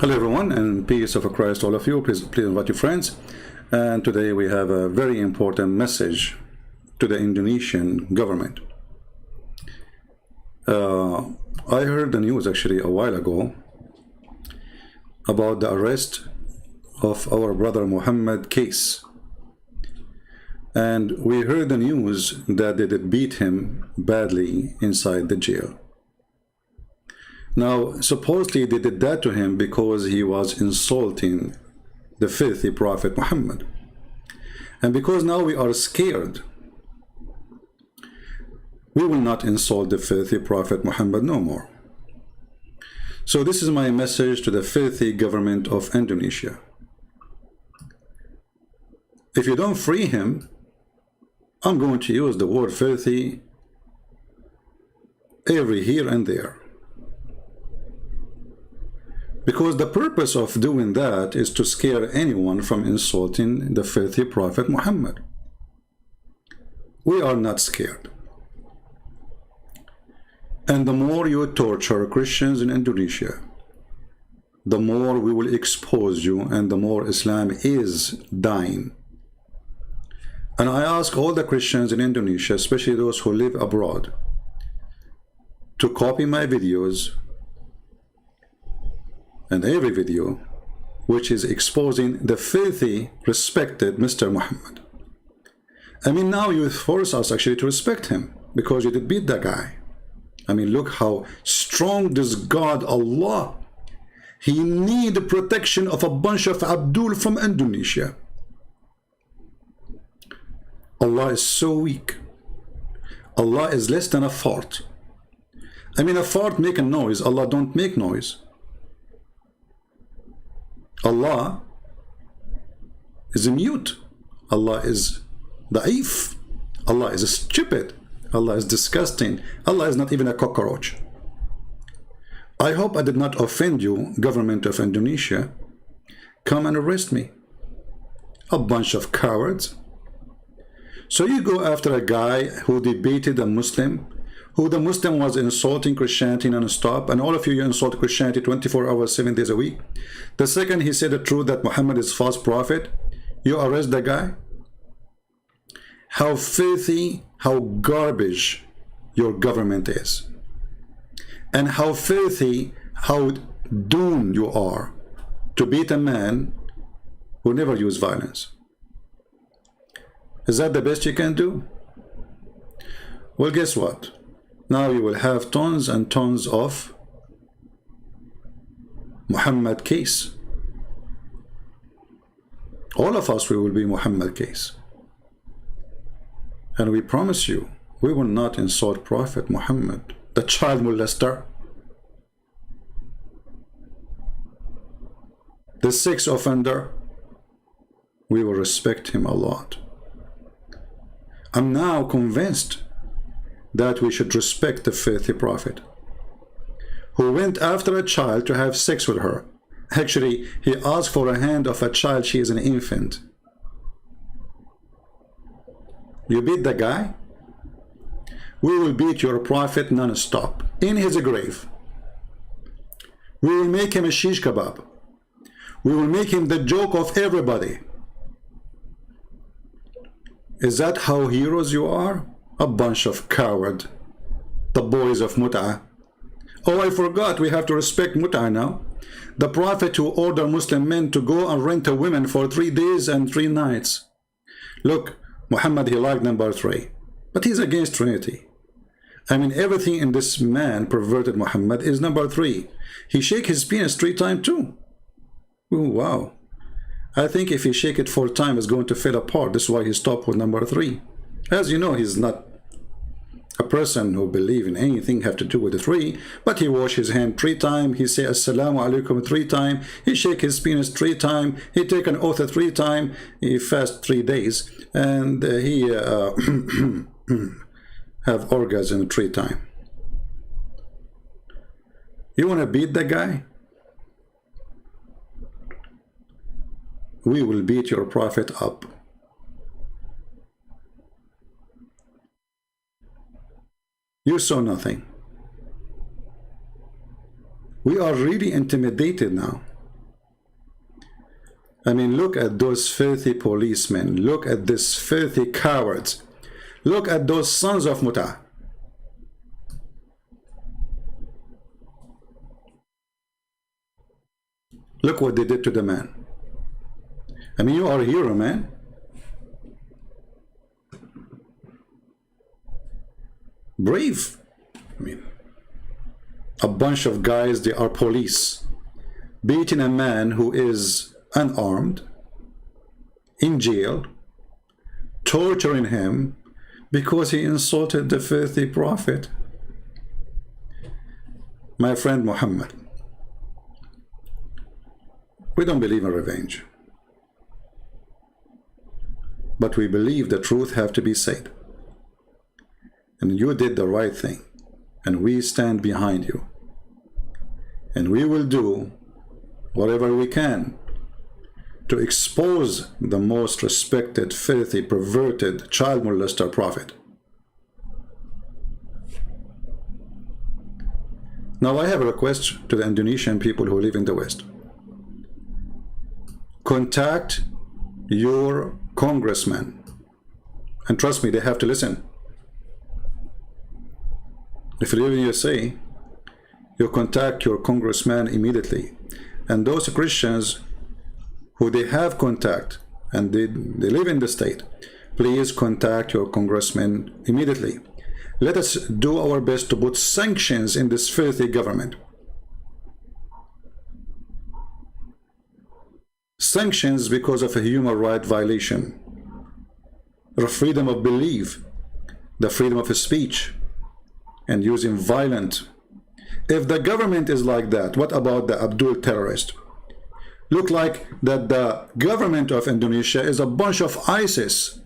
Hello everyone, and peace of Christ all of you. Please invite your friends. And today we have a very important message to the Indonesian government. I heard the news actually a while ago about the arrest of our brother Muhammad Kace. And we heard the news that they did beat him badly inside the jail. Now, supposedly they did that to him because he was insulting the filthy Prophet Muhammad. And because now we are scared, we will not insult the filthy Prophet Muhammad no more. So this is my message to the filthy government of Indonesia. If you don't free him, I'm going to use the word filthy every here and there. Because the purpose of doing that is to scare anyone from insulting the filthy Prophet Muhammad. We are not scared. And the more you torture Christians in Indonesia, the more we will expose you and the more Islam is dying. And I ask all the Christians in Indonesia, especially those who live abroad, to copy my videos and every video which is exposing the filthy, respected Mr. Muhammad. I mean, now you force us actually to respect him because you did beat that guy. I mean, look how strong this God, Allah. He need the protection of a bunch of Abdul from Indonesia. Allah is so weak. Allah is less than a fart. I mean, a fart make a noise. Allah don't make noise. Allah is mute. Allah is da'if. Allah is stupid. Allah is disgusting. Allah is not even a cockroach. I hope I did not offend you, government of Indonesia. Come and arrest me. A bunch of cowards. So you go after a guy who debated a Muslim, who the Muslim was insulting Christianity non-stop, and all of you insult Christianity 24 hours, 7 days a week. The second he said the truth that Muhammad is false prophet, you arrest the guy. How filthy, how garbage your government is. And how filthy, how doomed you are to beat a man who never used violence. Is that the best you can do? Well, guess what? Now you will have tons and tons of Muhammad Kace. All of us, we will be Muhammad Kace. And we promise you, we will not insult Prophet Muhammad, the child molester, the sex offender. We will respect him a lot. I'm now convinced that we should respect the filthy prophet who went after a child to have sex with her. Actually, he asked for a hand of a child. She is an infant. You beat the guy? We will beat your prophet non-stop in his grave. We will make him a shish kebab. We will make him the joke of everybody. Is that how heroes you are? A bunch of coward, the boys of Mut'ah. Oh, I forgot, we have to respect Mut'ah now. The prophet who ordered Muslim men to go and rent a woman for 3 days and 3 nights. Look, Muhammad, he liked number 3, but he's against Trinity. I mean, everything in this man, perverted Muhammad, is number 3. He shake his penis 3 times too. Ooh, wow. I think if he shake it 4 times, it's going to fall apart. This is why he stopped with number 3. As you know, he's not a person who believes in anything have to do with the 3, but he wash his hand 3 times, he say assalamu alaikum 3 times, he shake his penis 3 times, he take an oath 3 times, he fast 3 days, and he have orgasm 3 times. You want to beat that guy? We will beat your prophet up. You saw nothing. We are really intimidated now. I mean, look at those filthy policemen. Look at these filthy cowards. Look at those sons of Muta. Look what they did to the man. I mean, you are a hero, man. Brave. I mean, a bunch of guys, they are police, beating a man who is unarmed, in jail, torturing him because he insulted the filthy prophet. My friend Muhammad, we don't believe in revenge, but we believe the truth have to be said. And you did the right thing, and we stand behind you. And we will do whatever we can to expose the most respected, filthy, perverted, child molester prophet. Now I have a request to the Indonesian people who live in the West. Contact your congressman. And trust me, they have to listen. If you live in USA, you contact your congressman immediately. And those Christians who they have contact and they live in the state, please contact your congressman immediately. Let us do our best to put sanctions in this filthy government. Sanctions because of a human right violation, the freedom of belief, the freedom of speech, and using violence. If the government is like that, what about the Abdul terrorist? Look like that the government of Indonesia is a bunch of ISIS.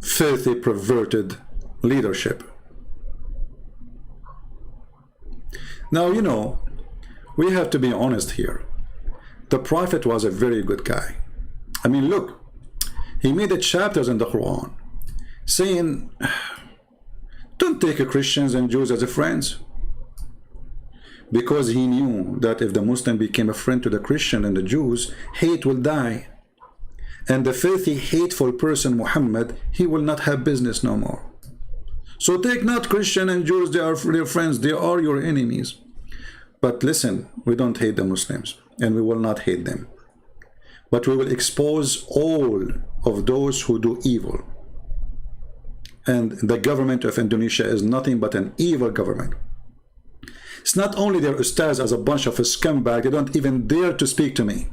Filthy, perverted leadership. Now, you know, we have to be honest here. The prophet was a very good guy. I mean, look, he made chapters in the Quran saying, don't take Christians and Jews as friends. Because he knew that if the Muslim became a friend to the Christian and the Jews, hate will die. And the filthy, hateful person, Muhammad, he will not have business no more. So take not Christian and Jews, they are your friends, they are your enemies. But listen, we don't hate the Muslims, and we will not hate them. But we will expose all of those who do evil. And the government of Indonesia is nothing but an evil government. It's not only their ustads as a bunch of scumbags, they don't even dare to speak to me.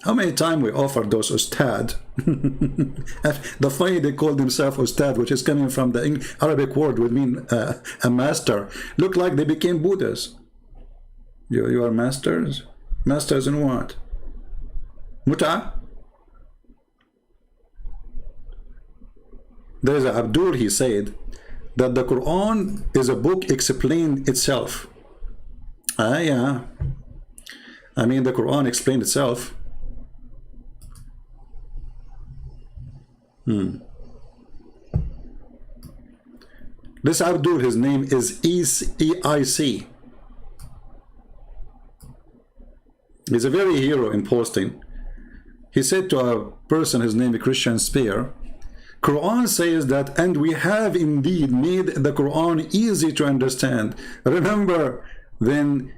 How many times we offered those ustad? The funny they call themselves ustad, which is coming from the Arabic word, would mean a master. Look like they became Buddhas. You are masters? Masters in what? Muta? There's a Abdul, he said that the Quran is a book explained itself. Yeah. I mean, the Quran explained itself. This Abdul, his name is EIC. He's a very hero in posting. He said to a person, his name is Christian Spear, Quran says that, and we have indeed made the Quran easy to understand. Remember, then,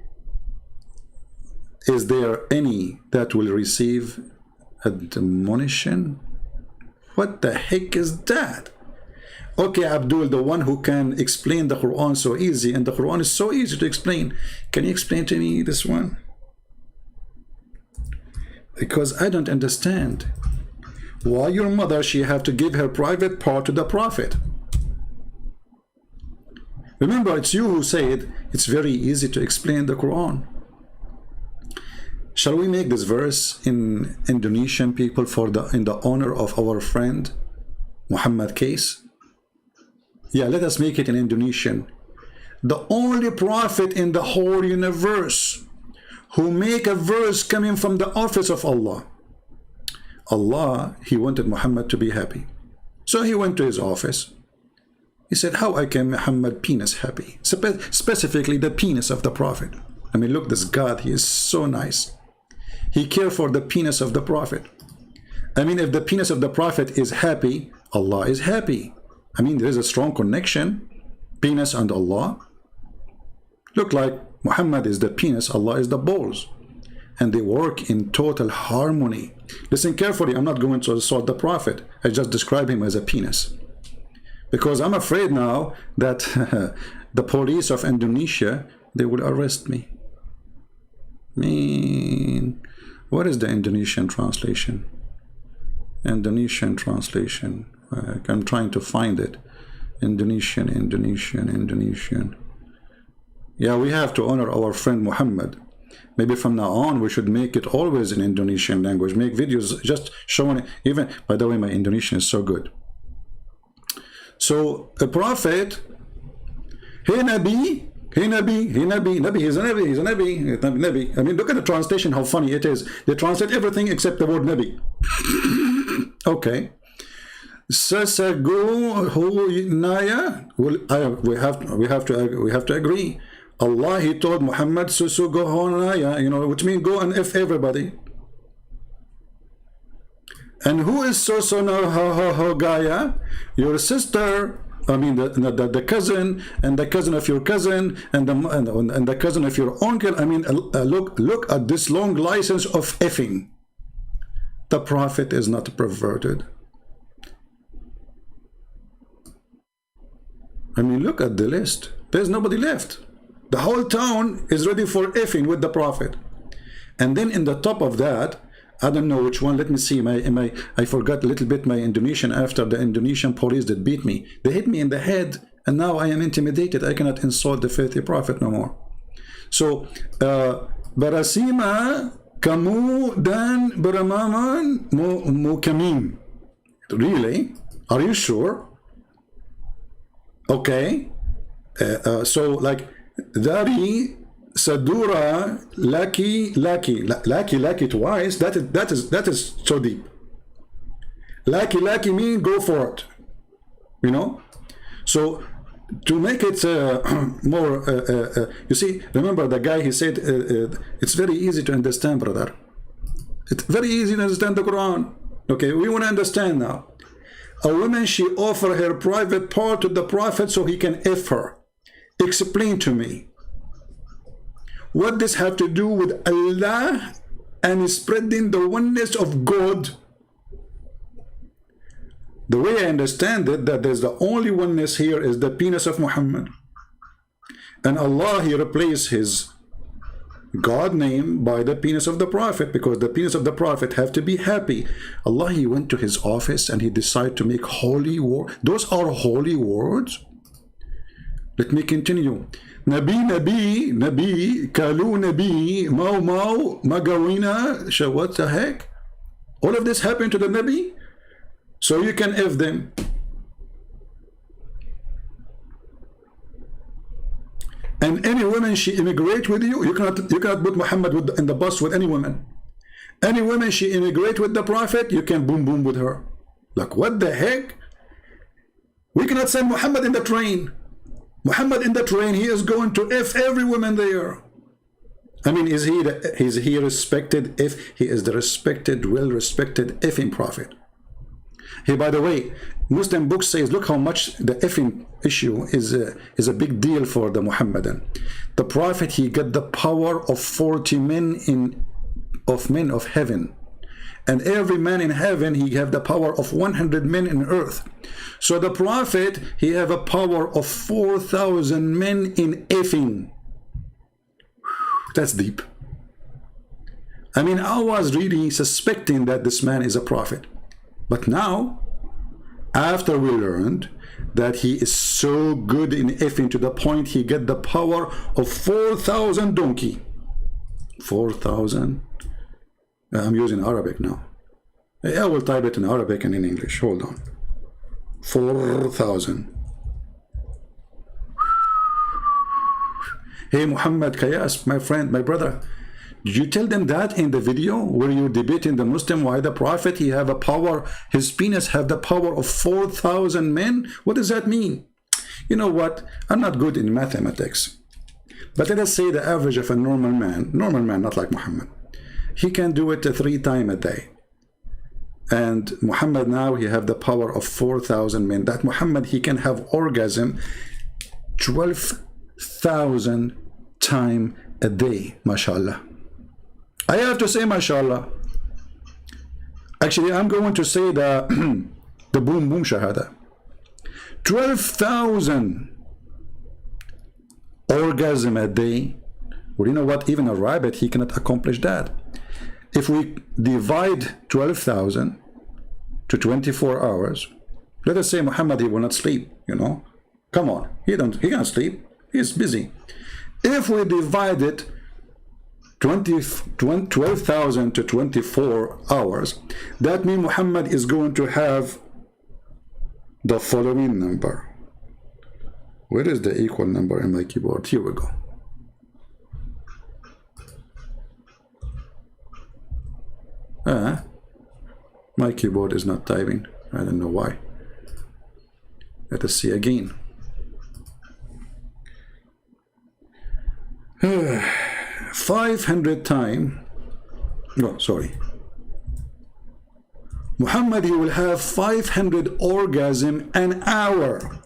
is there any that will receive admonition? What the heck is that? Okay, Abdul, the one who can explain the Quran so easy, and the Quran is so easy to explain. Can you explain to me this one? Because I don't understand why your mother, she have to give her private part to the prophet. Remember, it's you who said it's very easy to explain the Quran. Shall we make this verse in Indonesian people in the honor of our friend Muhammad Kace? Yeah, let us make it in Indonesian. The only prophet in the whole universe who make a verse coming from the office of Allah. Allah, he wanted Muhammad to be happy. So he went to his office. He said, how I can Muhammad penis happy? Specifically the penis of the prophet. I mean, look, this God, he is so nice. He cares for the penis of the Prophet. I mean, if the penis of the Prophet is happy, Allah is happy. I mean, there is a strong connection, penis and Allah. Look like Muhammad is the penis, Allah is the balls. And they work in total harmony. Listen carefully, I'm not going to assault the Prophet. I just describe him as a penis. Because I'm afraid now that the police of Indonesia, they will arrest me. I mean, what is the Indonesian translation? Indonesian translation. I'm trying to find it. Indonesian. Yeah, we have to honor our friend Muhammad. Maybe from now on we should make it always in Indonesian language. Make videos just showing it. Even, by the way, my Indonesian is so good. So a prophet, hey Nabi, he's a Nabi. I mean, look at the translation, how funny it is. They translate everything except the word Nabi. Okay. Sasago Naya. Well, we have to agree. Allah, he told Muhammad, Susugohonaya, you know, which means go and F everybody. And who is Sosonahogaya? Your sister, I mean the cousin, and the cousin of your cousin, and the cousin of your uncle. I mean, look at this long license of effing. The Prophet is not perverted. I mean, look at the list. There's nobody left. The whole town is ready for effing with the Prophet. And then in the top of that, I don't know which one, let me see, I forgot a little bit my Indonesian after the Indonesian police that beat me. They hit me in the head, and now I am intimidated. I cannot insult the faithful Prophet no more. So, Barasima kamu dan beramaman mukamim. Really? Are you sure? Okay. So, like, Dari Sadura Laki twice. That is so deep. Laki mean go for it. You know. So to make it more, you see, remember the guy, he said it's very easy to understand, brother. It's very easy to understand the Quran. Okay, we want to understand now. A woman, she offer her private part to the Prophet so he can F her. Explain to me, what does have to do with Allah and spreading the oneness of God? The way I understand it, that there's the only oneness here is the penis of Muhammad. And Allah, he replaced his God name by the penis of the Prophet, because the penis of the Prophet have to be happy. Allah, he went to his office and he decided to make holy words. Those are holy words. Let me continue. Nabi, Kalu Nabi, Mau, Magawina, what the heck? All of this happened to the Nabi? So you can F them. And any woman, she immigrate with you, you cannot put Muhammad in the bus with any woman. Any woman, she immigrate with the Prophet, you can boom with her. Like, what the heck? We cannot send Muhammad in the train. Muhammad in the train, he is going to F every woman there. I mean, is he respected? If he is the respected, well-respected effing Prophet. Hey, by the way, Muslim book says, look how much the effing issue is a big deal for the Muhammadan. The Prophet, he got the power of 40 men of heaven. And every man in heaven, he have the power of 100 men in earth. So the Prophet, he have a power of 4,000 men in effing. That's deep. I mean, I was really suspecting that this man is a prophet. But now, after we learned that he is so good in effing to the point he get the power of 4,000 donkey. 4,000. I'm using Arabic now. I will type it in Arabic and in English. Hold on. 4,000. Hey, Muhammad Kace, my friend, my brother. Did you tell them that in the video where you're debating the Muslim why the Prophet, he have a power, his penis have the power of 4,000 men? What does that mean? You know what? I'm not good in mathematics. But let us say the average of a normal man, not like Muhammad, he can do it 3 times a day. And Muhammad now, he have the power of 4,000 men. That Muhammad, he can have orgasm 12,000 times a day, mashallah. I have to say mashallah. Actually, I'm going to say the the boom boom shahada. 12,000 orgasm a day. Well, you know what? Even a rabbit, he cannot accomplish that. If we divide 12,000 to 24 hours, let us say Muhammad, he will not sleep, you know. Come on, he can't sleep. He's busy. If we divide it 12,000 to 24 hours, that means Muhammad is going to have the following number. Where is the equal number in my keyboard? Here we go. My keyboard is not typing. I don't know why. Let us see again. 500 times. No, sorry. Muhammad, he will have 500 orgasm an hour.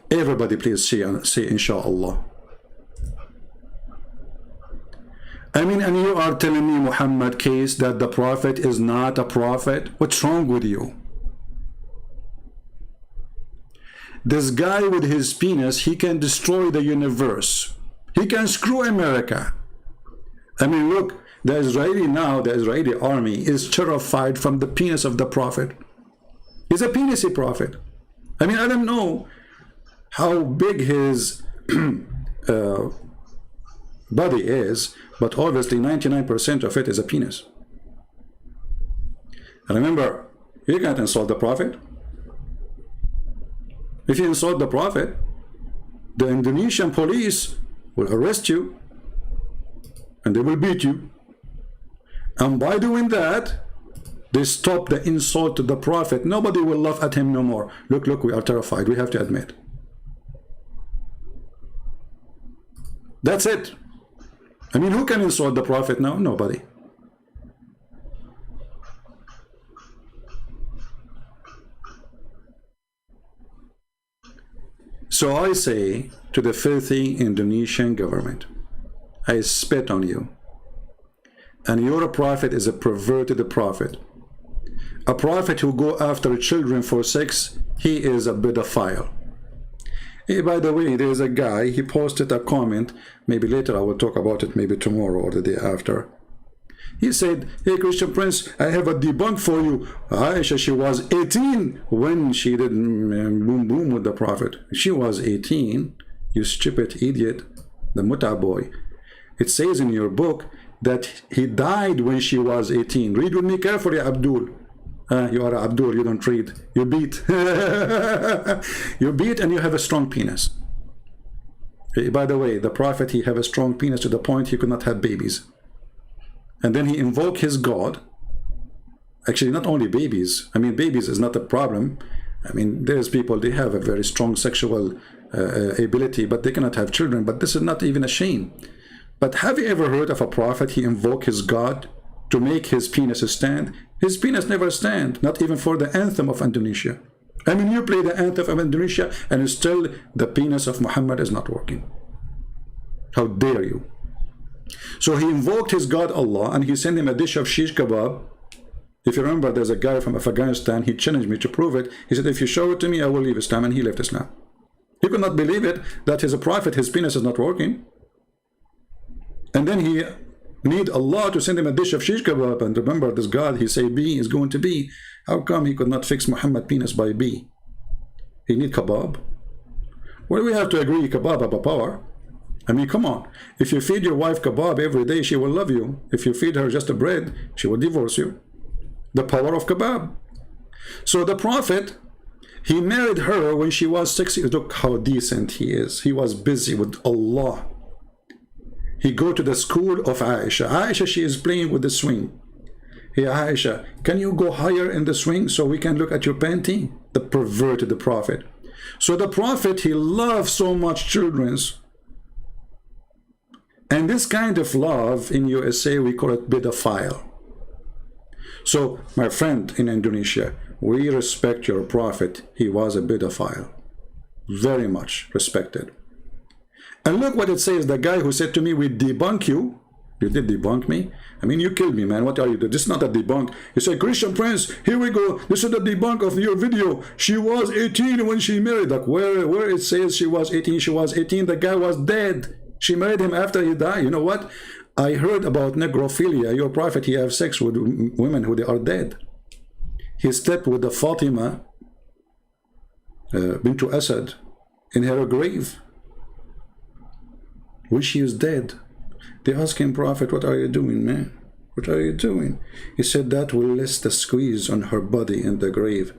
Everybody please say inshallah. I mean, and you are telling me, Muhammad Kace, that the prophet is not a prophet? What's wrong with you? This guy with his penis, he can destroy the universe. He can screw America. I mean, look, the Israeli army is terrified from the penis of the prophet. He's a penisy prophet. I mean, I don't know how big his body is, but obviously 99% of it is a penis. And remember, you can't insult the prophet. If you insult the prophet, the Indonesian police will arrest you and they will beat you. And by doing that, they stop the insult to the prophet. Nobody will laugh at him no more. Look, we are terrified. We have to admit. That's it. I mean, who can insult the prophet now? Nobody. So I say to the filthy Indonesian government, I spit on you. And your prophet is a perverted prophet. A prophet who go after children for sex, he is a pedophile. Hey, by the way, there's a guy, he posted a comment, maybe later I will talk about it, maybe tomorrow or the day after. He said, hey, Christian Prince, I have a debunk for you. Aisha, she was 18 when she did boom boom with the prophet. She was 18, you stupid idiot, the Muta boy. It says in your book that he died when she was 18. Read with me carefully, Abdul. You are Abdul, you don't read. You beat. You beat and you have a strong penis. By the way, the prophet, he have a strong penis to the point he could not have babies. And then he invoked his God. Actually, not only babies. I mean, babies is not a problem. I mean, there's people, they have a very strong sexual ability, but they cannot have children. But this is not even a shame. But have you ever heard of a prophet, he invoked his God to make his penis stand? His penis never stand, not even for the anthem of Indonesia. I mean, you play the anthem of Indonesia and still the penis of Muhammad is not working. How dare you? So he invoked his God Allah and he sent him a dish of shish kebab. If you remember, there's a guy from Afghanistan, he challenged me to prove it. He said, if you show it to me, I will leave Islam, and he left Islam. He could not believe it, that as a prophet, his penis is not working. And then he need Allah to send him a dish of shish kebab, and remember this God, he say B is going to be. How come he could not fix Muhammad penis by B? He need kebab. Well, we have to agree, kebab have a power. I mean, come on. If you feed your wife kebab every day, she will love you. If you feed her just a bread, she will divorce you. The power of kebab. So the prophet, he married her when she was 6 years. Look how decent he is. He was busy with Allah. He go to the school of Aisha. Aisha, she is playing with the swing. Hey, Aisha, can you go higher in the swing so we can look at your panty? The perverted, the prophet. So the Prophet, he loved so much children. And this kind of love in USA, we call it pedophile. So, my friend in Indonesia, we respect your Prophet. He was a pedophile. Very much respected. And look what it says. The guy who said to me, we debunk you. You did debunk me? I mean, you killed me, man. What are you doing? This is not a debunk. He said, Christian Prince, here we go. This is the debunk of your video. She was 18 when she married. Like, where it says she was 18, she was 18. The guy was dead. She married him after he died. You know what? I heard about necrophilia. Your Prophet, he have sex with women who they are dead. He slept with the Fatima bint Asad in her grave, when she is dead. They asked him, Prophet, what are you doing, man? What are you doing? He said, that will less the squeeze on her body in the grave.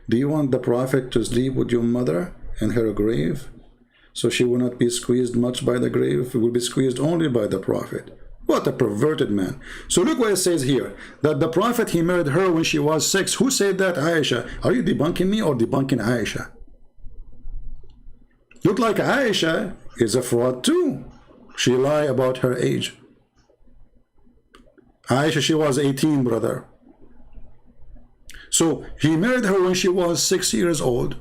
Do you want the Prophet to sleep with your mother in her grave? So she will not be squeezed much by the grave. It will be squeezed only by the Prophet. What a perverted man. So look what it says here. That the Prophet, he married her when she was 6. Who said that? Aisha. Are you debunking me or debunking Aisha? Look like Aisha is a fraud too. She lied about her age. Aisha, she was 18, brother. So he married her when she was 6 years old.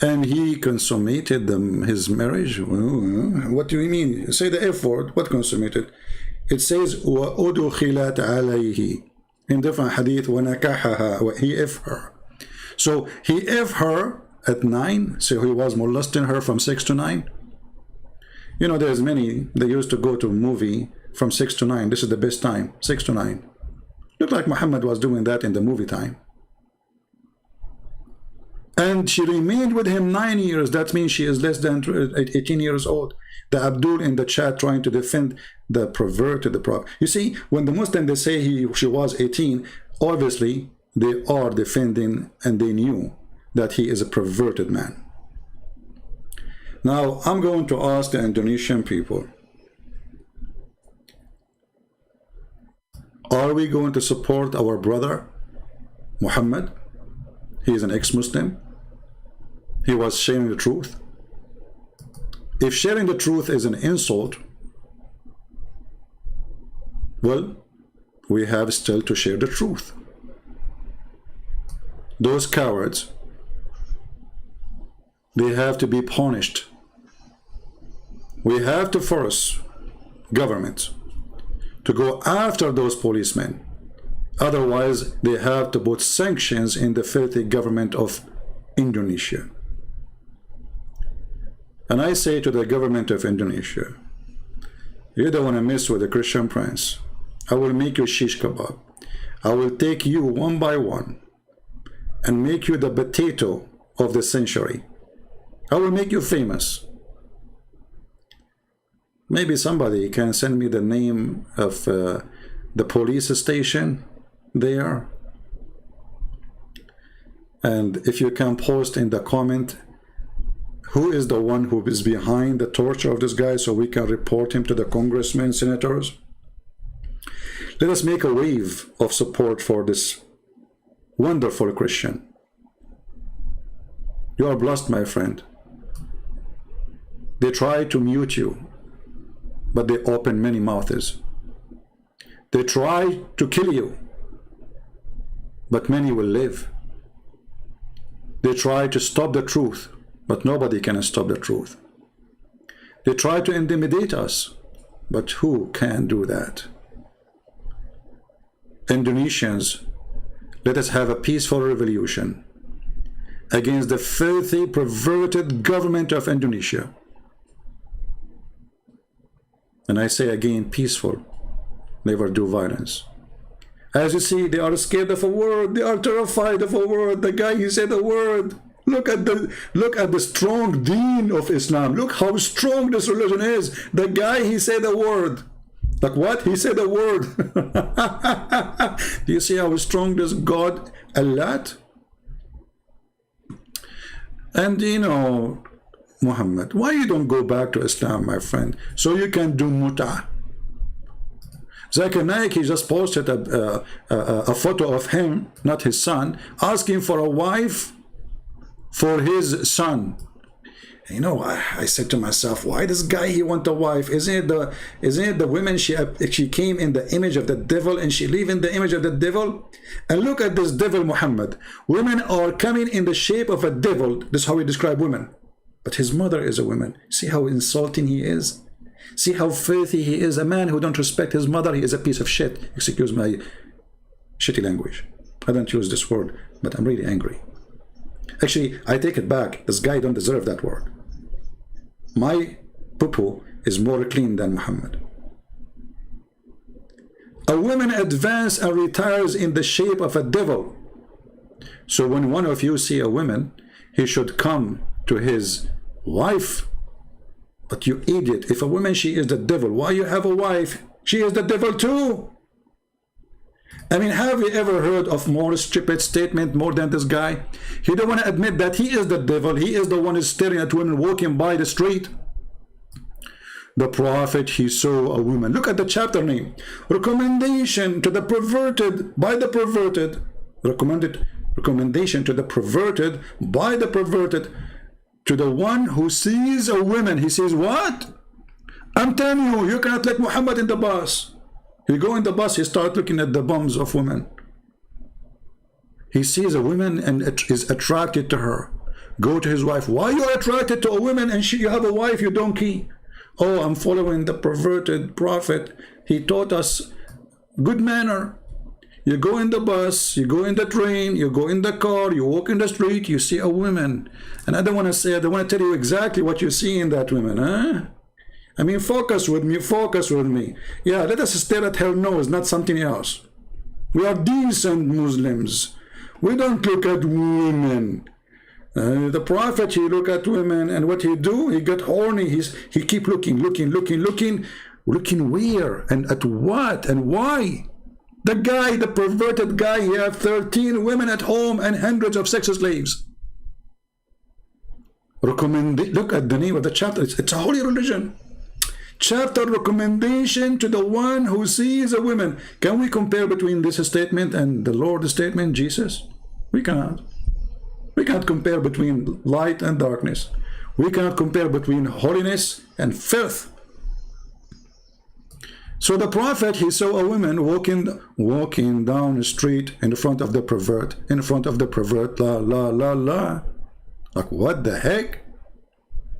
And he consummated his marriage. What do you mean? Say the F word. What consummated? It says, وَأُدُخِلَتْ عَلَيْهِ. In different hadith, وَنَكَحَهَا. He F her. So he F her at 9. So he was molesting her from 6 to 9. You know, there's many, they used to go to a movie from 6 to 9. This is the best time, 6 to 9. Looked like Muhammad was doing that in the movie time. And she remained with him 9 years. That means she is less than 18 years old. The Abdul in the chat trying to defend the perverted, the Prophet. You see, when the Muslim, they say she was 18, obviously they are defending, and they knew that he is a perverted man. Now, I'm going to ask the Indonesian people, are we going to support our brother, Muhammad? He is an ex-Muslim. He was sharing the truth. If sharing the truth is an insult, well, we have still to share the truth. Those cowards, they have to be punished. We have to force government to go after those policemen. Otherwise, they have to put sanctions in the filthy government of Indonesia. And I say to the government of Indonesia, you don't want to mess with the Christian Prince. I will make you shish kebab. I will take you one by one and make you the potato of the century. I will make you famous. Maybe somebody can send me the name of the police station there. And if you can post in the comment, who is the one who is behind the torture of this guy, so we can report him to the congressmen, senators. Let us make a wave of support for this wonderful Christian. You are blessed, my friend. They try to mute you, but they open many mouths. They try to kill you, but many will live. They try to stop the truth, but nobody can stop the truth. They try to intimidate us, but who can do that? Indonesians, let us have a peaceful revolution against the filthy, perverted government of Indonesia. And I say again, peaceful. Never do violence. As you see, they are scared of a word. They are terrified of a word. The guy, he said a word. Look at the strong deen of Islam. Look how strong this religion is. The guy, he said a word. Like what? He said a word. Do you see how strong this God, Allah? And you know, Muhammad, why you don't go back to Islam, my friend, so you can do mut'ah? Zakir Naik, he just posted a photo of him, not his son, asking for a wife for his son. You know, I said to myself, why this guy, he want a wife? Isn't it the women, she came in the image of the devil and she live in the image of the devil? And look at this devil Muhammad. Women are coming in the shape of a devil. This is how we describe women. But his mother is a woman. See how insulting he is? See how filthy he is? A man who don't respect his mother, he is a piece of shit. Excuse my shitty language. I don't use this word, but I'm really angry. Actually, I take it back. This guy don't deserve that word. My poo-poo is more clean than Muhammad. A woman advances and retires in the shape of a devil. So when one of you see a woman, he should come to his wife. But you idiot, if a woman, she is the devil, why you have a wife? She is the devil too. I mean, have you ever heard of more stupid statement more than this guy? He don't want to admit that he is the devil. He is the one who's staring at women walking by the street. The prophet, he saw a woman. Look at the chapter name. Recommendation to the perverted by the perverted. Recommendation to the perverted by the perverted. To the one who sees a woman. He says, what? I'm telling you, you cannot let Muhammad in the bus. He go in the bus, he start looking at the bums of women. He sees a woman and is attracted to her. Go to his wife. Why you are attracted to a woman and you have a wife, you donkey? Oh, I'm following the perverted prophet. He taught us good manner. You go in the bus, you go in the train, you go in the car, you walk in the street, you see a woman. And I don't want to say, I don't want to tell you exactly what you see in that woman, huh? I mean, focus with me, focus with me. Yeah, let us stare at her nose, not something else. We are decent Muslims. We don't look at women. The prophet, he look at women, and what he do? He got horny. He keep looking where and at what and why? The guy, the perverted guy, he have 13 women at home and hundreds of sex slaves. Look at the name of the chapter. It's a holy religion. Chapter recommendation to the one who sees a woman. Can we compare between this statement and the Lord's statement, Jesus? We cannot. We cannot compare between light and darkness. We cannot compare between holiness and filth. So the prophet, he saw a woman walking down the street in front of the pervert. La la la la. Like, what the heck?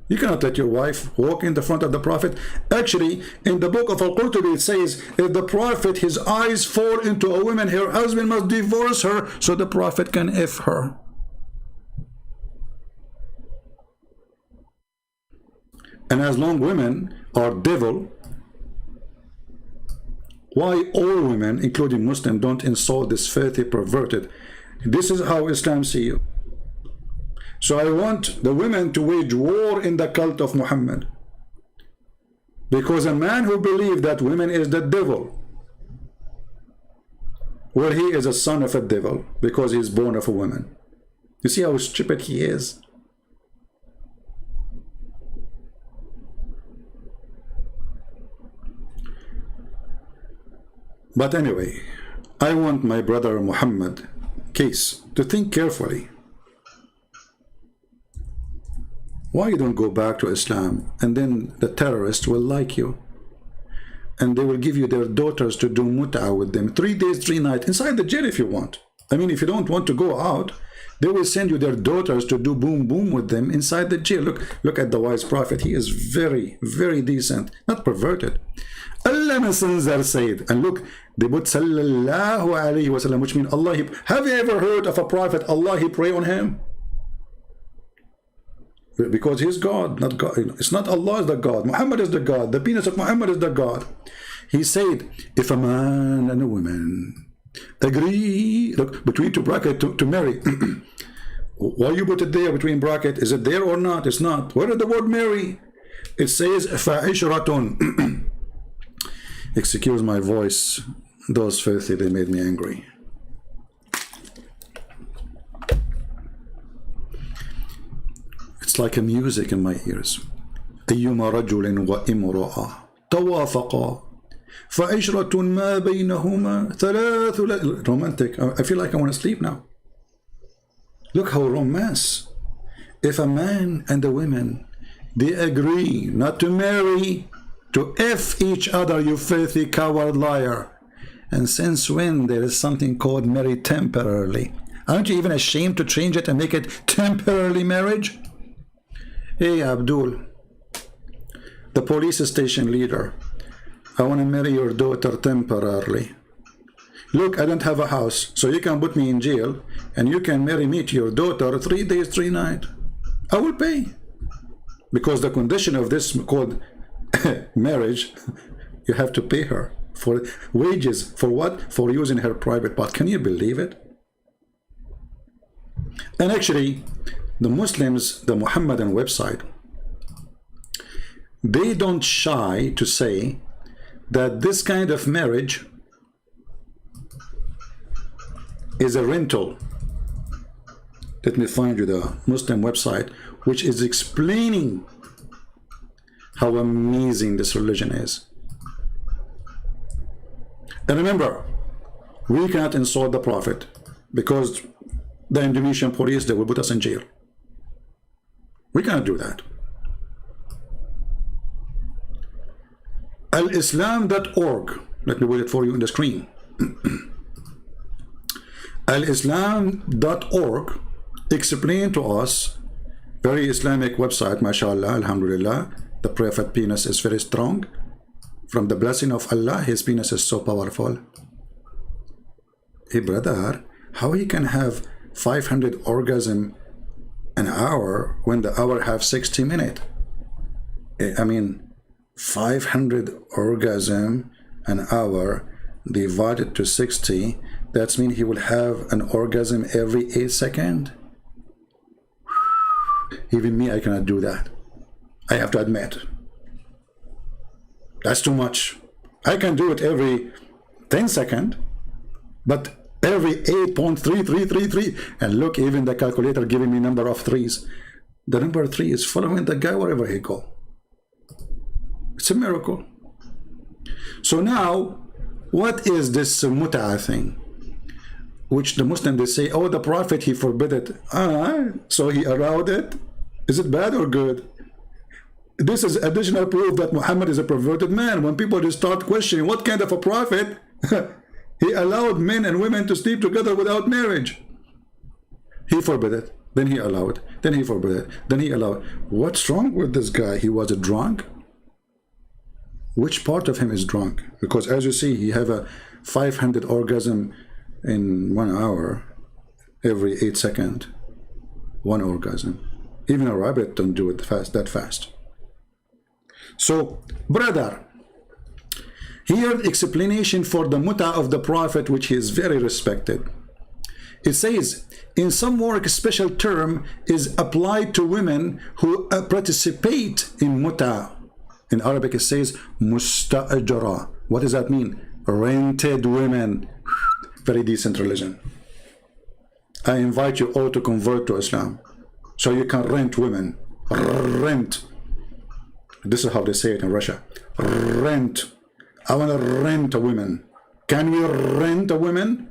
You cannot let your wife walk in the front of the prophet. Actually, in the book of Al-Qurtubi, it says, if the prophet, his eyes fall into a woman, her husband must divorce her so the prophet can F her. And as long women are devil, why all women, including Muslims, don't insult this filthy perverted? This is how Islam see you. So I want the women to wage war in the cult of Muhammad. Because a man who believes that women is the devil, well, he is a son of a devil because he is born of a woman. You see how stupid he is? But anyway, I want my brother Muhammad, Kace, to think carefully. Why you don't go back to Islam, and then the terrorists will like you, and they will give you their daughters to do mut'ah with them 3 days 3 nights inside the jail if you want. I mean, if you don't want to go out, they will send you their daughters to do boom boom with them inside the jail. Look at the wise prophet. He is very, very decent, not perverted. Allah Messenger said, and look, they put sallallahu alayhi wa sallam, which means Allah. Have you ever heard of a prophet, Allah, he pray on him? Because he's God, not God. It's not Allah is the God. Muhammad is the God. The penis of Muhammad is the God. He said, if a man and a woman agree, look, between two brackets to marry, why you put it there between bracket? Is it there or not? It's not. Where is the word marry? It says fa'ishratun. Excuse my voice. Those filthy, they made me angry. It's like a music in my ears. أيما رجل وامرأة توافقا فعشرة ما بينهما ثلاث. Romantic. I feel like I want to sleep now. Look how romance. If a man and a woman, They agree not to marry, to F each other, you filthy coward liar. And since when there is something called marry temporarily? Aren't you even ashamed to change it and make it temporarily marriage? Hey Abdul, the police station leader, I want to marry your daughter temporarily. Look, I don't have a house, so you can put me in jail and you can marry me to your daughter 3 days, 3 nights. I will pay. Because the condition of this called marriage, you have to pay her for wages. For what? For using her private part. Can you believe it? And actually, the Muslims, the Muhammadan website, they don't shy to say that this kind of marriage is a rental. Let me find you the Muslim website, which is explaining how amazing this religion is. And remember, we cannot insult the Prophet because the Indonesian police, they will put us in jail. We cannot do that. Alislam.org. Let me put it for you on the screen. Alislam.org explain to us, very Islamic website, mashallah, alhamdulillah. The Prophet penis is very strong. From the blessing of Allah, his penis is so powerful. Hey brother, how he can have 500 orgasm an hour when the hour have 60 minutes? I mean, 500 orgasm an hour divided to 60, that means he will have an orgasm every 8 seconds. Even me, I cannot do that. I have to admit. That's too much. I can do it every 10 seconds, but every 8.3333. And look, even the calculator giving me number of threes. The number 3 is following the guy wherever he go. It's a miracle. So now, what is this mut'ah thing? Which the Muslims, they say, oh, the Prophet, he forbid it. So he allowed it? Is it bad or good? This is additional proof that Muhammad is a perverted man. When people just start questioning what kind of a prophet, he allowed men and women to sleep together without marriage. He forbid it, then he allowed, then he forbid it, then he allowed. What's wrong with this guy? He was a drunk? Which part of him is drunk? Because as you see, he have a 500 orgasm in 1 hour, every 8 seconds, 1 orgasm. Even a rabbit don't do it that fast. So, brother, here explanation for the mut'ah of the Prophet, which is very respected. It says, in some work, a special term is applied to women who participate in mut'ah. In Arabic, it says musta'ajara. What does that mean? Rented women. Very decent religion. I invite you all to convert to Islam, so you can rent women. Rent. This is how they say it in Russia. Rent. I want to rent a woman. Can we rent a woman?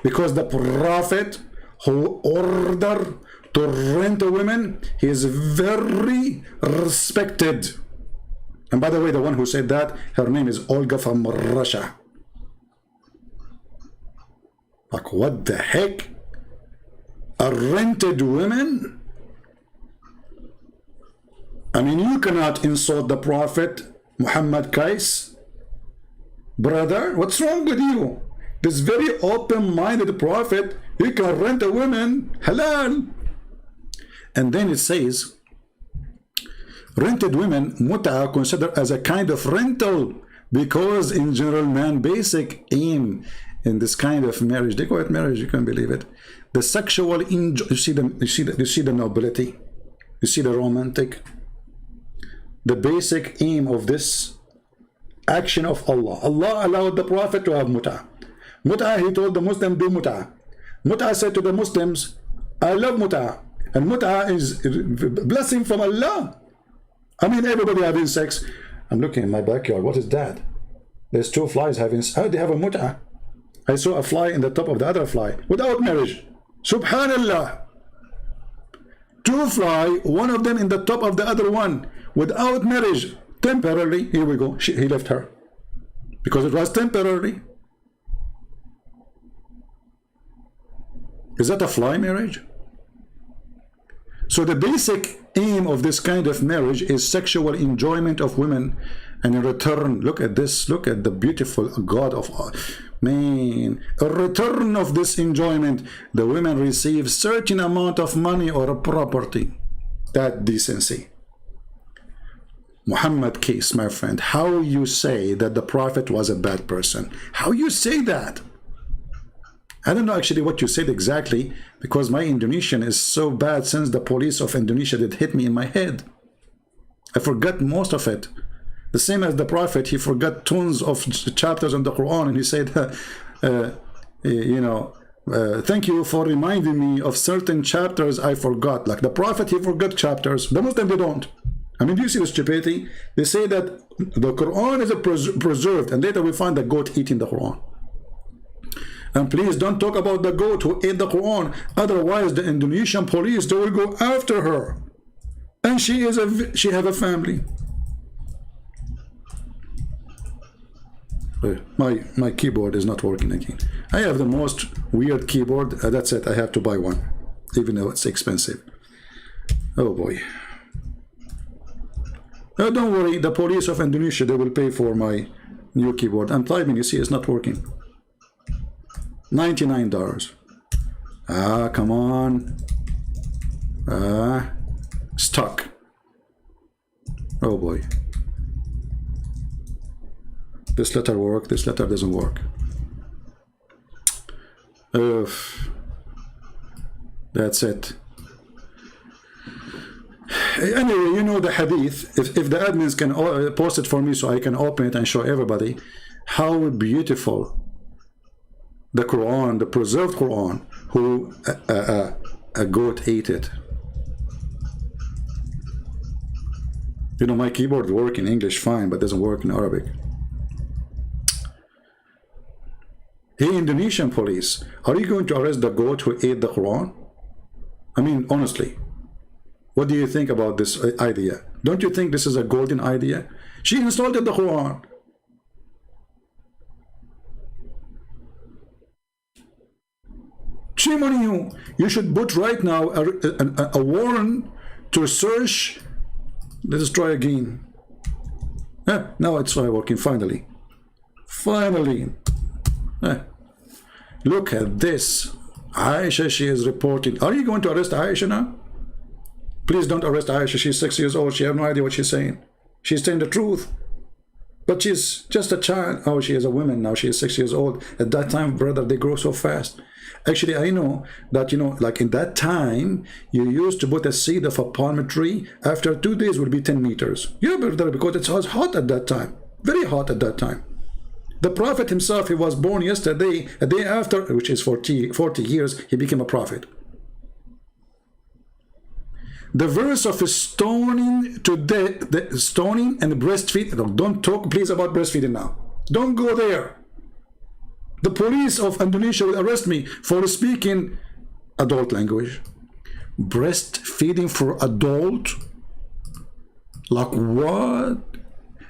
Because the Prophet who ordered to rent a woman, he is very respected. And by the way, the one who said that, her name is Olga from Russia. Like, what the heck? A rented woman? I mean, you cannot insult the Prophet Muhammad Kace. Brother, what's wrong with you? This very open-minded Prophet, he can rent a woman, halal. And then it says, rented women, mut'ah, considered as a kind of rental, because in general, man, basic aim in this kind of marriage, they call it marriage, you can believe it. The sexual enjoy, you see the nobility, you see the romantic. The basic aim of this action of Allah. Allah allowed the Prophet to have mut'ah. Mut'ah, he told the Muslim, do mut'ah. Mut'ah said to the Muslims, I love mut'ah. And mut'ah is blessing from Allah. I mean, everybody having sex. I'm looking in my backyard. What is that? There's 2 flies having, how they have a mut'ah? I saw a fly in the top of the other fly without marriage. Subhanallah. to fly, one of them in the top of the other one, without marriage, temporarily. Here we go. He left her because it was temporarily. Is that a fly marriage? So the basic aim of this kind of marriage is sexual enjoyment of women, and in return, look at this, look at the beautiful God of man. In return of this enjoyment, the women receive certain amount of money or a property. That decency. Muhammad Kace, my friend, how you say that the Prophet was a bad person? How you say that? I don't know actually what you said exactly, because my Indonesian is so bad since the police of Indonesia did hit me in my head. I forgot most of it. The same as the Prophet, he forgot tons of chapters in the Quran, and he said, thank you for reminding me of certain chapters I forgot. Like the Prophet, he forgot chapters. The Muslim, they don't. I mean, do you see the stupidity? They say that the Quran is preserved, and later we find the goat eating the Quran. And please don't talk about the goat who ate the Quran. Otherwise, the Indonesian police, they will go after her. And she have a family. My keyboard is not working again. I have the most weird keyboard. That's it. I have to buy one, even though it's expensive. Oh boy. Oh, don't worry. The police of Indonesia, they will pay for my new keyboard. I'm typing. You see, it's not working. $99. Ah, come on. Stuck. Oh boy. This letter works, this letter doesn't work. That's it. Anyway, you know the hadith. If the admins can post it for me so I can open it and show everybody how beautiful the Quran, the preserved Quran, who a goat ate it. You know, my keyboard works in English fine, but doesn't work in Arabic. Hey, Indonesian police, are you going to arrest the goat who ate the Quran? I mean, honestly, what do you think about this idea? Don't you think this is a golden idea? She insulted the Quran. Shame on you. You should put right now a warrant to search. Let's try again. Now it's working finally. Finally. Look at this. Aisha, she is reporting. Are you going to arrest Aisha now? Please don't arrest Aisha. She's 6 years old. She has no idea what she's saying. She's saying the truth. But she's just a child. Oh, she is a woman now. She is 6 years old. At that time, brother, they grow so fast. Actually, I know that, you know, like in that time, you used to put a seed of a palm tree. After 2 days, would be 10 meters. Yeah, brother, because it was hot at that time. Very hot at that time. The Prophet himself, he was born yesterday. A day after, which is 40 years, he became a prophet. The verse of stoning to death, the stoning and breastfeeding. Don't talk, please, about breastfeeding now. Don't go there. The police of Indonesia will arrest me for speaking adult language. Breastfeeding for adult? Like what?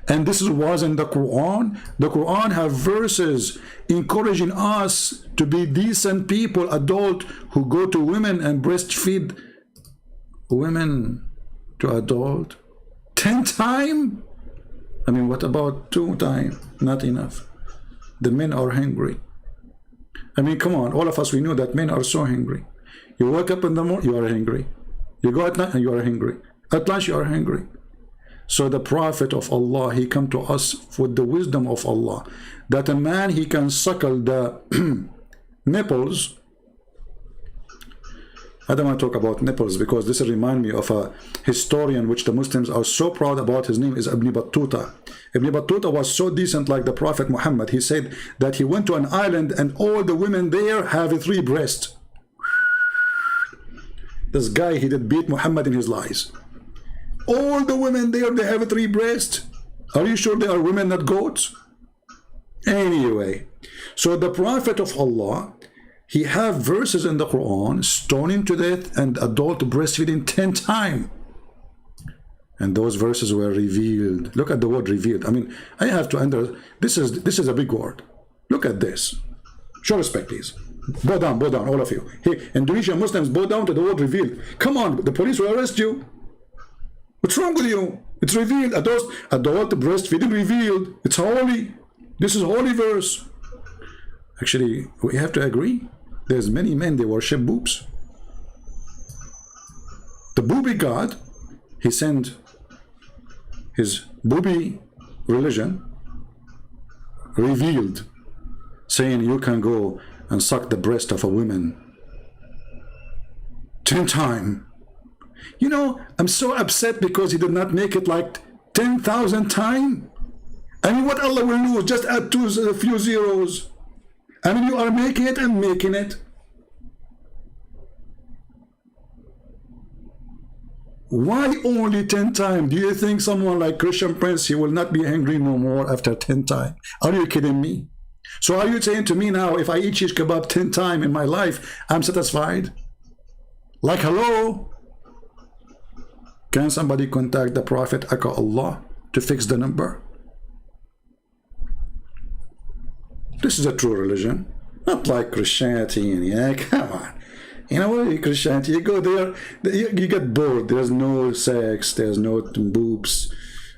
And this was in the Quran. The Quran have verses encouraging us to be decent people, adult, who go to women and breastfeed women to adult. 10 times? I mean, what about 2 times? Not enough. The men are hungry. I mean, come on, all of us, we know that men are so hungry. You wake up in the morning, you are hungry. You go at night and you are hungry. At lunch, you are hungry. So the Prophet of Allah, he come to us with the wisdom of Allah, that a man, he can suckle the nipples. I don't want to talk about nipples because this reminds me of a historian which the Muslims are so proud about. His name is Ibn Battuta. Ibn Battuta was so decent like the Prophet Muhammad. He said that he went to an island and all the women there have 3 breasts. This guy, he did beat Muhammad in his lies. All the women there, they have 3 breasts. Are you sure they are women, not goats? Anyway, so the Prophet of Allah, he have verses in the Quran, stoning to death and adult breastfeeding 10 times. And those verses were revealed. Look at the word revealed. I mean, I have to under this is a big word. Look at this. Show respect, please. Bow down, all of you. Hey, Indonesian Muslims, bow down to the word revealed. Come on, the police will arrest you. What's wrong with you? It's revealed. Adult breastfeeding revealed. It's holy. This is holy verse. Actually, we have to agree. There's many men, they worship boobs. The booby god, he sent his booby religion revealed, saying you can go and suck the breast of a woman 10 times. You know, I'm so upset because he did not make it like 10,000 times. I mean, what Allah will do is just add a few zeros. I mean, you are making it and making it. Why only 10 times? Do you think someone like Christian Prince, he will not be angry no more after 10 times? Are you kidding me? So are you saying to me now, if I eat shish kebab 10 times in my life, I'm satisfied? Like, hello? Can somebody contact the Prophet, Aka Allah, to fix the number? This is a true religion. Not like Christianity. And yeah, come on. You know what, Christianity, you go there, you get bored. There's no sex, there's no boobs.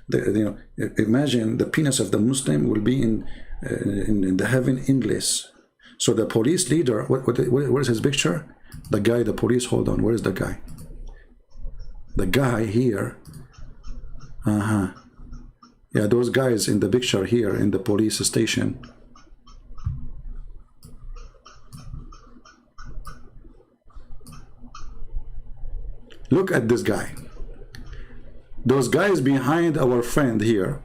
You know, imagine the penis of the Muslim will be in the heaven endless. So the police leader, where's his picture? The guy, the police, hold on, where is the guy? The guy here. Yeah, those guys in the picture here in the police station. Look at this guy. Those guys behind our friend here,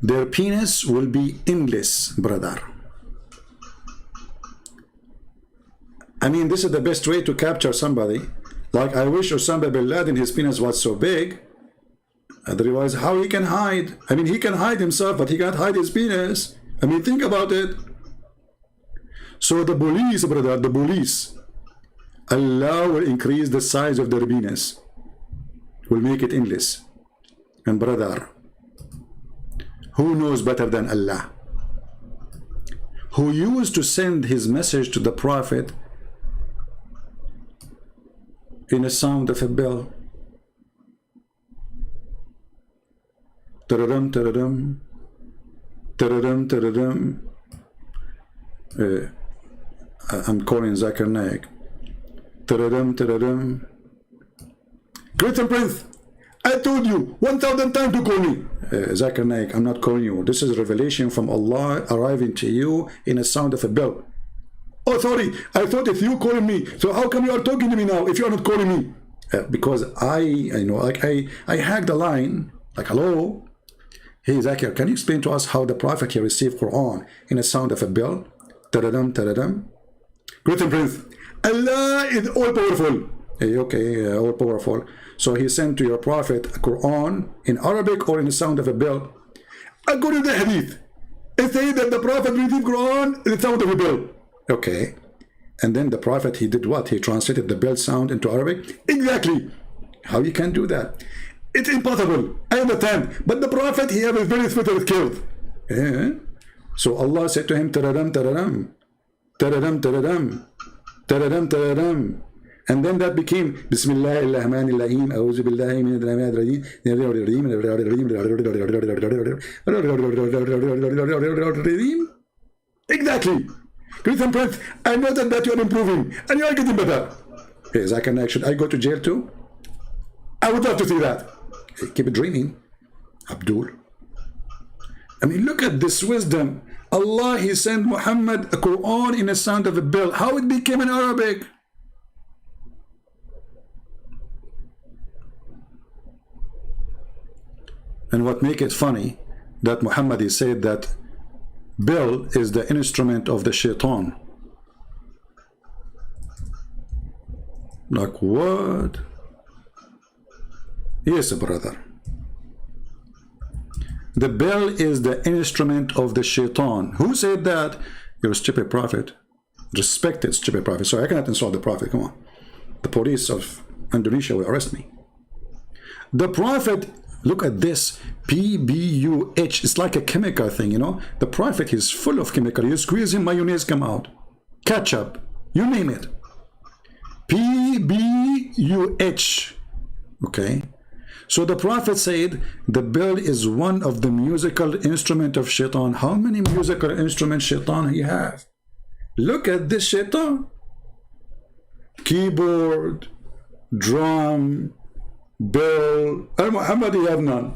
their penis will be endless, brother. I mean, this is the best way to capture somebody. Like, I wish Osama bin Laden, his penis was so big. Otherwise, how he can hide? I mean, he can hide himself, but he can't hide his penis. I mean, think about it. So the police, brother, the police, Allah will increase the size of their penis, will make it endless. And brother, who knows better than Allah? Who used to send his message to the Prophet in the sound of a bell. Tadadam, tadadam, tadadam, tadadam. I'm calling Zakir Naik. Tadadam, tadadam. Great Prince, I told you 1,000 times to call me. Zakir Naik, I'm not calling you. This is revelation from Allah arriving to you in a sound of a bell. Oh, sorry, I thought if you calling me, so how come you are talking to me now if you are not calling me? Because I know, like I hacked the line, like, hello? Hey, Zakir, can you explain to us how the Prophet here received Quran in a sound of a bell? Tadadam, tadadam. Great Prince, Allah is all powerful. Hey, okay, all powerful. So he sent to your Prophet a Quran in Arabic or in the sound of a bell. According to the Hadith, it says that the Prophet received Quran in the sound of a bell. Okay, and then the Prophet, he did what? He translated the bell sound into Arabic? Exactly. How you can do that? It's impossible. I understand. But the Prophet, he had a very special skills. Yeah. So Allah said to him, Taradam, taradam, taradam, taradam, taradam, taradam. And then that became Bismillahirrahmanirrahim, A'udhu billahi min al-rajim. Exactly. Christian Prince, I noticed that you are improving and you are getting better. Hey, Zakir, should I go to jail too? I would love to see that. Hey, keep it dreaming, Abdul. I mean, look at this wisdom. Allah, he sent Muhammad a Quran in the sound of a bell. How it became in Arabic? And what make it funny, that Muhammad, he said that bell is the instrument of the shaitan. Like what? Yes, brother. The bell is the instrument of the shaitan. Who said that? You're a stupid prophet. Respected, stupid prophet. So I cannot insult the prophet. Come on. The police of Indonesia will arrest me. The prophet, look at this. PBUH. It's like a chemical thing, you know. The prophet is full of chemical. You squeeze him, mayonnaise come out. Ketchup. You name it. PBUH. Okay. So the prophet said the bell is one of the musical instrument of shaitan. How many musical instruments shaitan he have? Look at this shaitan. Keyboard, drum, bell. Muhammad, he have none.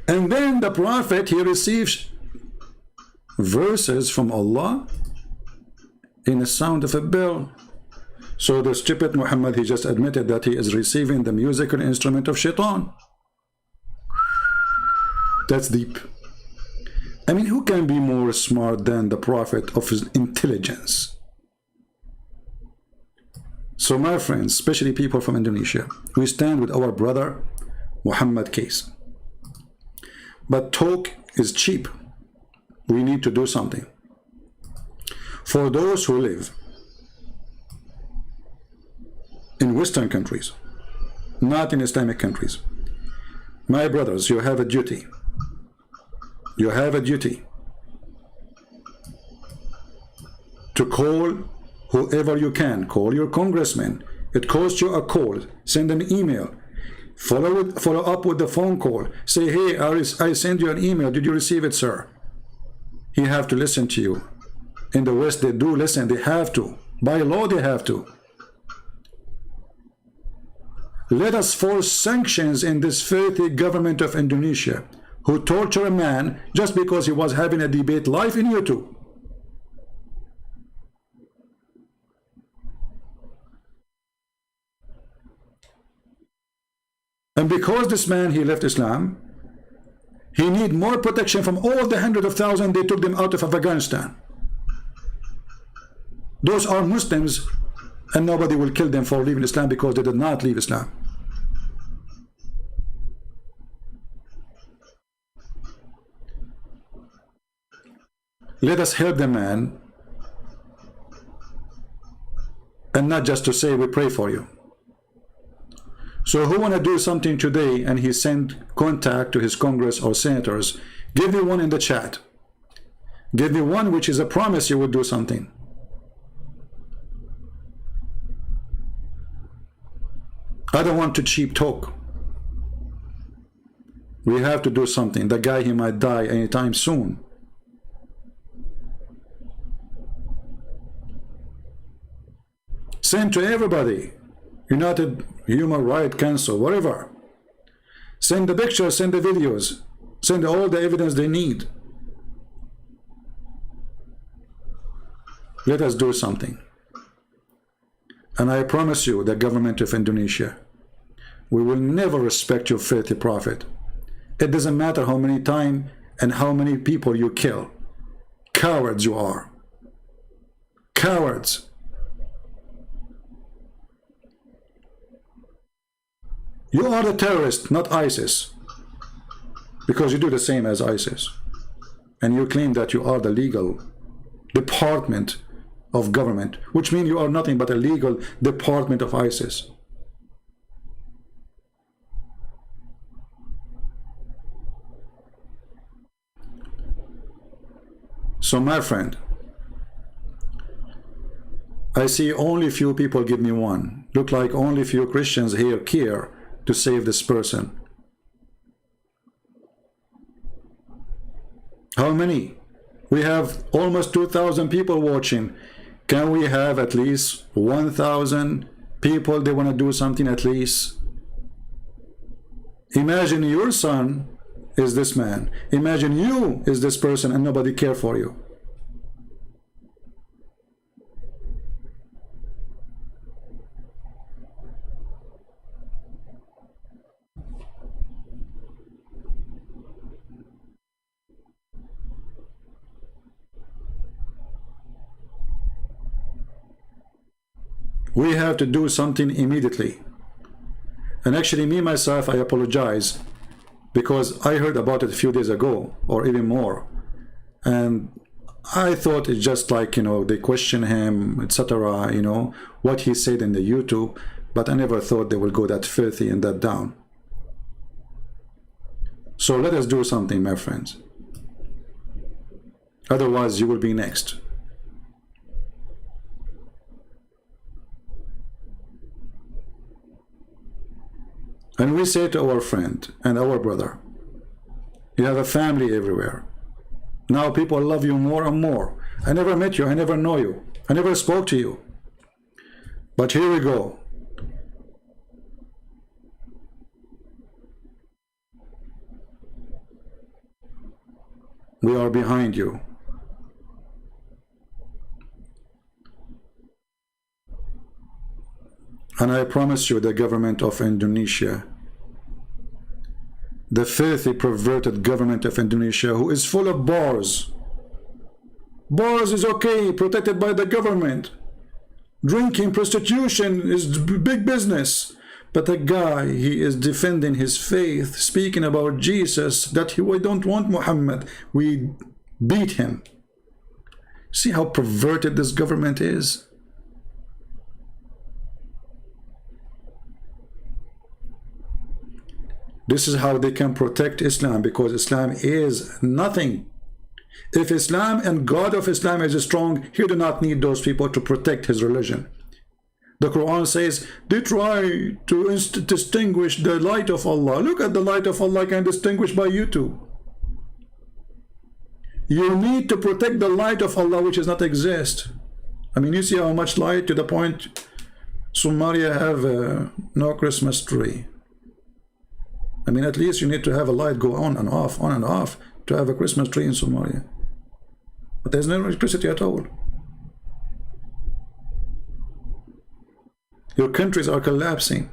And then the prophet, he receives verses from Allah in the sound of a bell. So the stupid Muhammad, he just admitted that he is receiving the musical instrument of shaitan. That's deep. I mean, who can be more smart than the prophet of his intelligence? So my friends, especially people from Indonesia, we stand with our brother Muhammad Kace. But talk is cheap. We need to do something. For those who live in Western countries, not in Islamic countries, my brothers, you have a duty. You have a duty to call whoever you can. Call your congressman. It costs you a call. Send an email. Follow up with the phone call. Say, hey, I sent you an email. Did you receive it, sir? He have to listen to you. In the West, they do listen. They have to. By law, they have to. Let us force sanctions in this filthy government of Indonesia, who torture a man just because he was having a debate live in YouTube. And because this man, he left Islam, he need more protection from all the hundreds of thousands they took them out of Afghanistan. Those are Muslims, and nobody will kill them for leaving Islam because they did not leave Islam. Let us help the man, and not just to say we pray for you. So who want to do something today and he send contact to his Congress or senators, give me one in the chat. Give me one which is a promise you will do something. I don't want to cheap talk. We have to do something. The guy, he might die anytime soon. Send to everybody. United Human Rights Council, whatever. Send the pictures, send the videos, send all the evidence they need. Let us do something. And I promise you, the government of Indonesia, we will never respect your filthy prophet. It doesn't matter how many times and how many people you kill. Cowards you are. Cowards. You are the terrorist, not ISIS, because you do the same as ISIS. And you claim that you are the legal department of government, which means you are nothing but a legal department of ISIS. So my friend, I see only few people give me one. Look like only few Christians here care to save this person. How many? We have almost 2,000 people watching. Can we have at least 1,000 people they want to do something at least? Imagine your son is this man. Imagine you is this person and nobody care for you. We have to do something immediately. And actually, me myself, I apologize because I heard about it a few days ago or even more. And I thought it's just like, you know, they question him, etc., you know, what he said in the YouTube, but I never thought they will go that filthy and that down. So let us do something, my friends. Otherwise, you will be next. And we say to our friend and our brother, you have a family everywhere. Now people love you more and more. I never met you, I never know you, I never spoke to you. But here we go. We are behind you. And I promise you, the government of Indonesia, the filthy, perverted government of Indonesia, who is full of bars. Bars is okay, protected by the government. Drinking, prostitution is big business. But a guy, he is defending his faith, speaking about Jesus, that we don't want Muhammad. We beat him. See how perverted this government is? This is how they can protect Islam, because Islam is nothing. If Islam and God of Islam is strong, he do not need those people to protect his religion. The Quran says they try to distinguish the light of Allah. Look at the light of Allah can distinguish by you too. You need to protect the light of Allah, which does not exist. I mean, you see how much light, to the point Somalia have no Christmas tree. I mean, at least you need to have a light go on and off to have a Christmas tree in Somalia. But there's no electricity at all. Your countries are collapsing.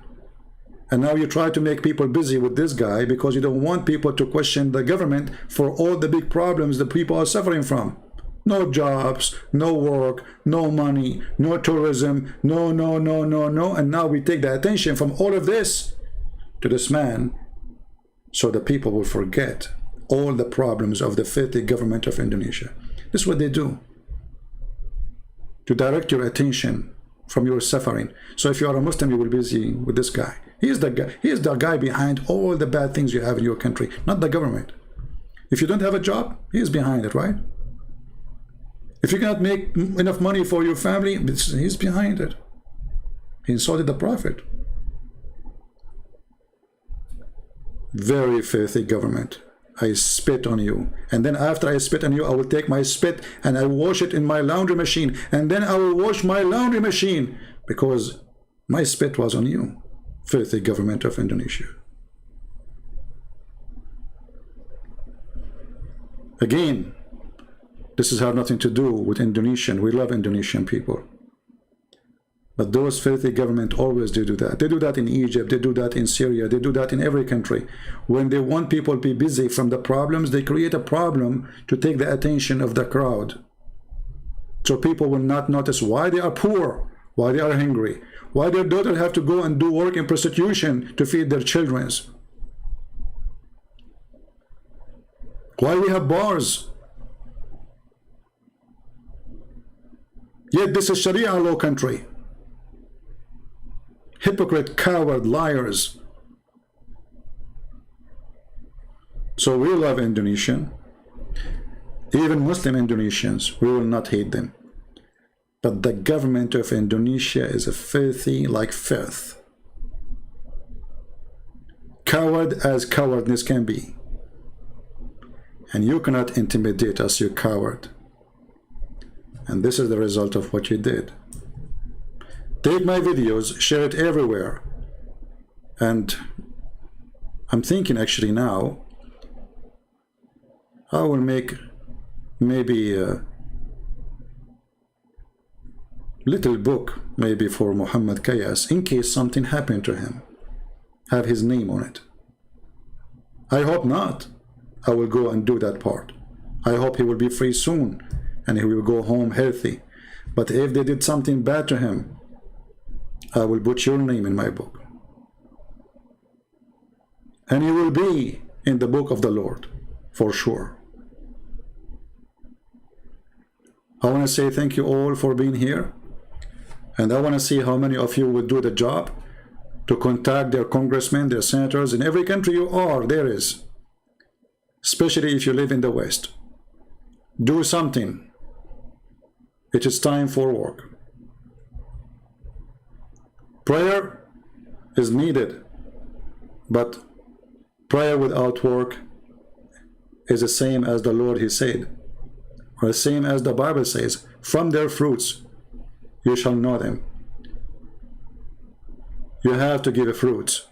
And now you try to make people busy with this guy because you don't want people to question the government for all the big problems the people are suffering from. No jobs, no work, no money, no tourism, no. And now we take the attention from all of this to this man, so the people will forget all the problems of the filthy government of Indonesia. This is what they do, to direct your attention from your suffering. So if you are a Muslim, you will be busy with this guy. He is the guy behind all the bad things you have in your country, not the government. If you don't have a job, he is behind it, right? If you cannot make enough money for your family, he's behind it. He insulted the Prophet. Very filthy government. I spit on you, and then after I spit on you, I will take my spit and I wash it in my laundry machine, and then I will wash my laundry machine because my spit was on you. Filthy government of Indonesia. Again, this has had nothing to do with Indonesian. We love Indonesian people. But those filthy government always do that. They do that in Egypt, they do that in Syria, they do that in every country. When they want people to be busy from the problems, they create a problem to take the attention of the crowd. So people will not notice why they are poor, why they are hungry, why their daughters have to go and do work in prostitution to feed their children, why we have bars. Yet this is Sharia law country. Hypocrite, coward, liars. So we love Indonesian. Even Muslim Indonesians, we will not hate them. But the government of Indonesia is a filthy like filth. Coward as cowardness can be. And you cannot intimidate us, you coward. And this is the result of what you did. Take my videos, share it everywhere. And I'm thinking actually now, I will make maybe a little book maybe for Muhammad Kace, in case something happened to him. Have his name on it. I hope not. I will go and do that part. I hope he will be free soon and he will go home healthy. But if they did something bad to him, I will put your name in my book. And you will be in the book of the Lord, for sure. I want to say thank you all for being here. And I want to see how many of you will do the job to contact their congressmen, their senators, in every country you are, there is. Especially if you live in the West. Do something. It is time for work. Prayer is needed, but prayer without work is the same as the Lord, He said, or the same as the Bible says, from their fruits you shall know them. You have to give fruits.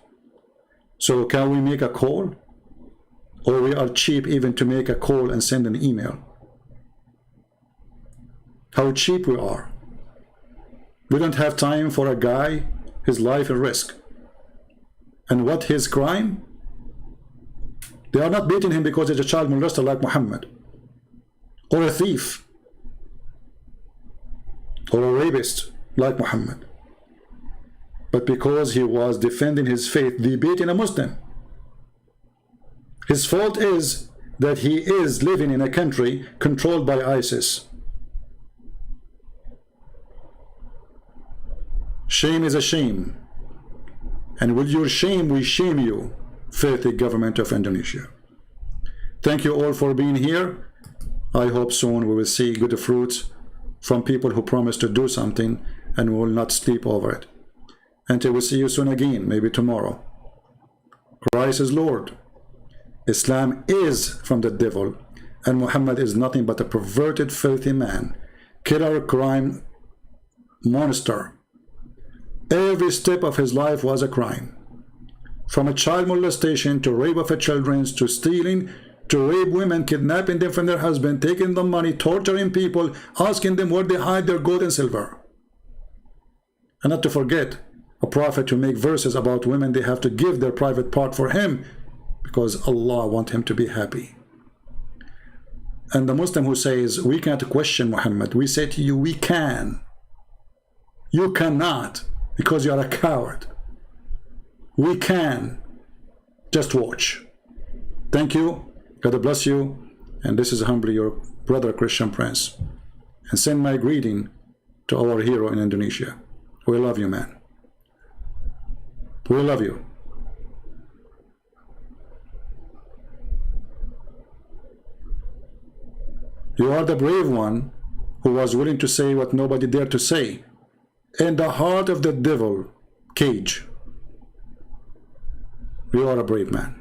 So can we make a call? Or we are cheap even to make a call and send an email? How cheap we are. We don't have time for a guy, his life at risk. And what his crime? They are not beating him because he's a child molester like Muhammad, or a thief, or a rapist like Muhammad, but because he was defending his faith, they beating a Muslim. His fault is that he is living in a country controlled by ISIS. Shame is a shame, and with your shame we shame you, filthy government of Indonesia. Thank you all for being here. I hope soon we will see good fruits from people who promise to do something, and we will not sleep over it. Until we see you soon again, maybe tomorrow. Christ is Lord. Islam is from the devil, and Muhammad is nothing but a perverted, filthy man, killer, crime monster. Every step of his life was a crime. From a child molestation to rape of children, to stealing, to rape women, kidnapping them from their husband, taking them money, torturing people, asking them where they hide their gold and silver. And not to forget, a prophet to make verses about women, they have to give their private part for him because Allah wants him to be happy. And the Muslim who says, we can't question Muhammad, we say to you, we can. You cannot, because you are a coward. We can. Just watch. Thank you. God bless you. And this is humbly your brother Christian Prince. And send my greeting to our hero in Indonesia. We love you, man. We love you. You are the brave one who was willing to say what nobody dared to say. In the heart of the devil cage. You are a brave man.